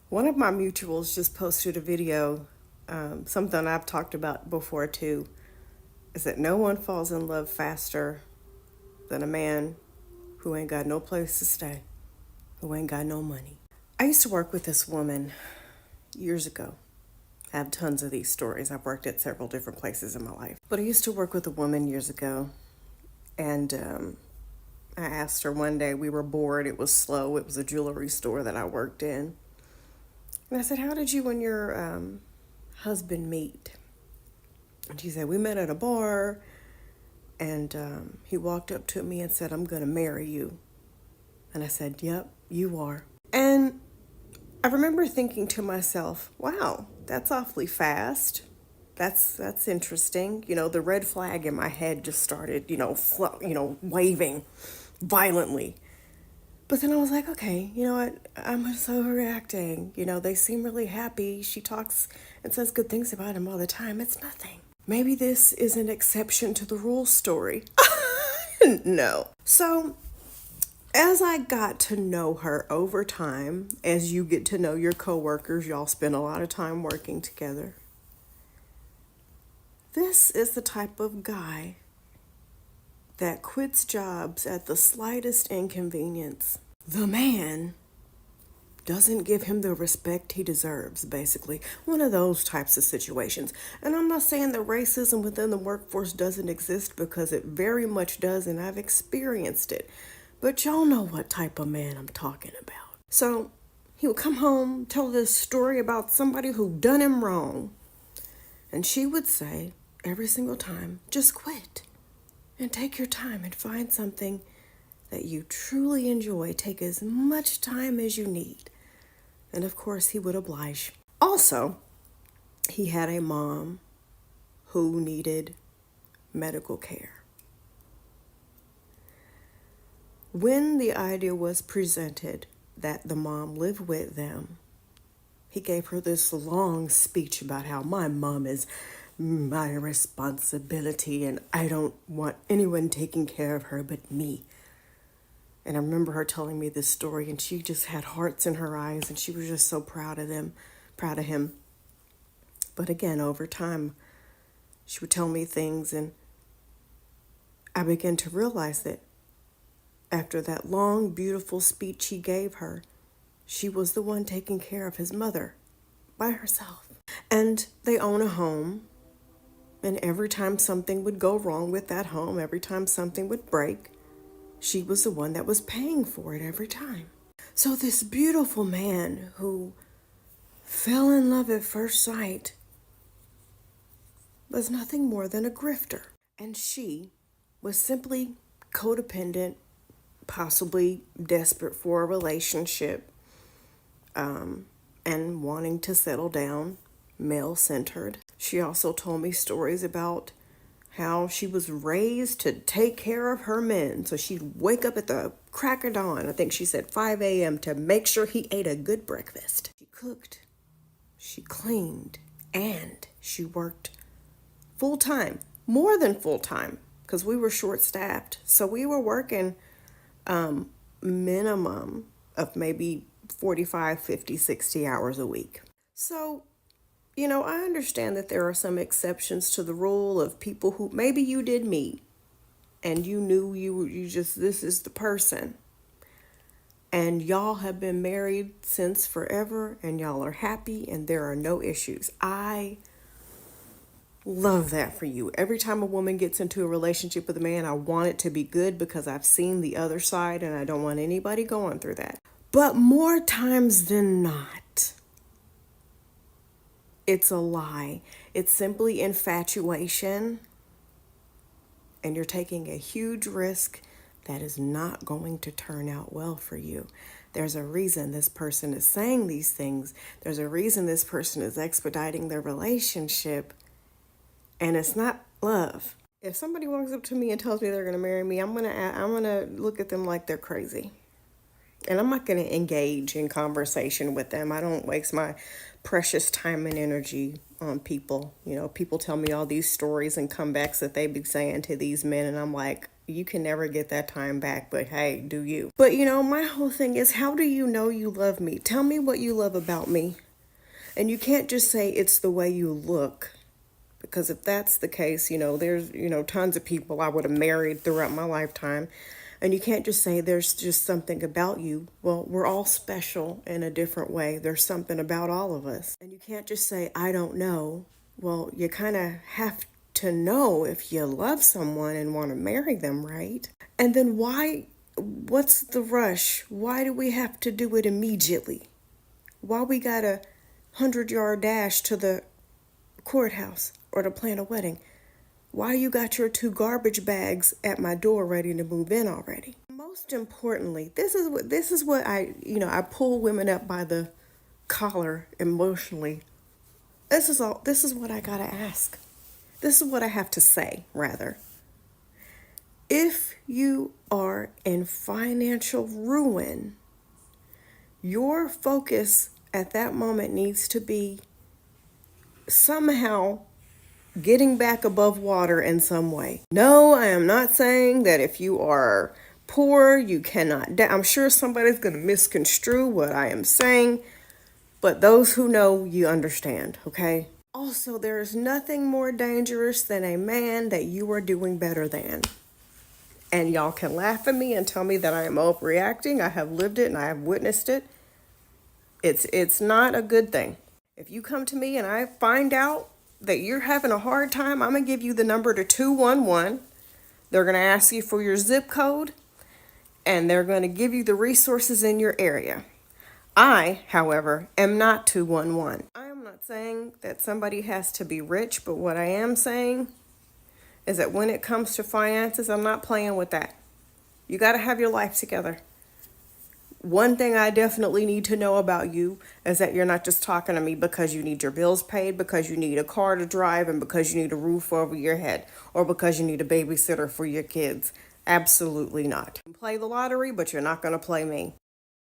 One of my mutuals just posted a video, something I've talked about before too, is that no one falls in love faster than a man who ain't got no place to stay, who ain't got no money. I used to work with this woman years ago. I have tons of these stories. I've worked at several different places in my life. But I used to work with a woman years ago, and I asked her one day, we were bored, it was slow, it was a jewelry store that I worked in. And I said, how did you and your husband meet? And she said, we met at a bar, and he walked up to me and said, I'm going to marry you. And I said, yep, you are. And I remember thinking to myself, wow, that's awfully fast. That's interesting. You know, the red flag in my head just started, waving violently. But then I was like, okay, you know what? I'm just overreacting. You know, they seem really happy. She talks and says good things about him all the time. It's nothing. Maybe this is an exception to the rule story. No. So, as I got to know her over time, as you get to know your coworkers, y'all spend a lot of time working together. This is the type of guy that quits jobs at the slightest inconvenience. The man doesn't give him the respect he deserves, basically. One of those types of situations. And I'm not saying that racism within the workforce doesn't exist, because it very much does, and I've experienced it. But y'all know what type of man I'm talking about. So he would come home, tell this story about somebody who done him wrong. And she would say, every single time, just quit. And take your time and find something that you truly enjoy. Take as much time as you need. And of course, he would oblige. Also, he had a mom who needed medical care. When the idea was presented that the mom live with them, he gave her this long speech about how my mom is my responsibility and I don't want anyone taking care of her but me. And I remember her telling me this story, and she just had hearts in her eyes, and she was just so proud of him. But again, over time, she would tell me things, and I began to realize that after that long, beautiful speech he gave her, she was the one taking care of his mother by herself. And they own a home. And every time something would go wrong with that home, every time something would break, she was the one that was paying for it every time. So this beautiful man who fell in love at first sight was nothing more than a grifter. And she was simply codependent, possibly desperate for a relationship, and wanting to settle down, male-centered. She also told me stories about how she was raised to take care of her men. So she'd wake up at the crack of dawn, I think she said 5 a.m., to make sure he ate a good breakfast. She cooked, she cleaned, and she worked full-time, more than full-time, because we were short-staffed. So we were working minimum of maybe 45, 50, 60 hours a week. So, you know, I understand that there are some exceptions to the rule of people who maybe you did meet and you knew you just, this is the person. And y'all have been married since forever and y'all are happy and there are no issues. I love that for you. Every time a woman gets into a relationship with a man, I want it to be good because I've seen the other side and I don't want anybody going through that. But more times than not, it's a lie. It's simply infatuation, and you're taking a huge risk that is not going to turn out well for you. There's a reason this person is saying these things. There's a reason this person is expediting their relationship, and it's not love. If somebody walks up to me and tells me they're going to marry me, I'm gonna look at them like they're crazy. And I'm not going to engage in conversation with them. I don't waste my precious time and energy on people. You know, people tell me all these stories and comebacks that they be saying to these men, and I'm like, You can never get that time back, but hey, do you. But you know, my whole thing is, how do you know you love me? Tell me what you love about me. And you can't just say it's the way you look. Because if that's the case, you know, there's, you know, tons of people I would have married throughout my lifetime. And you can't just say there's just something about you. Well, we're all special in a different way. There's something about all of us. And you can't just say, I don't know. Well, you kind of have to know if you love someone and want to marry them, right? And then what's the rush? Why do we have to do it immediately? Why we got a 100-yard dash to the courthouse or to plan a wedding? Why you got your 2 garbage bags at my door ready to move in already? Most importantly, this is what I pull women up by the collar emotionally. This is what I gotta ask. This is what I have to say, rather. If you are in financial ruin, your focus at that moment needs to be somehow getting back above water in some way. No, I am not saying that if you are poor, you cannot. I'm sure somebody's going to misconstrue what I am saying, but those who know, you understand, okay? Also, there is nothing more dangerous than a man that you are doing better than. And y'all can laugh at me and tell me that I am overreacting. I have lived it and I have witnessed it. It's not a good thing. If you come to me and I find out that you're having a hard time, I'm going to give you the number to 211. They're going to ask you for your zip code, and they're going to give you the resources in your area. I, however, am not 211. I am not saying that somebody has to be rich, but what I am saying is that when it comes to finances, I'm not playing with that. You got to have your life together. One thing I definitely need to know about you is that you're not just talking to me because you need your bills paid, because you need a car to drive, and because you need a roof over your head, or because you need a babysitter for your kids. Absolutely not. You can play the lottery, but you're not going to play me.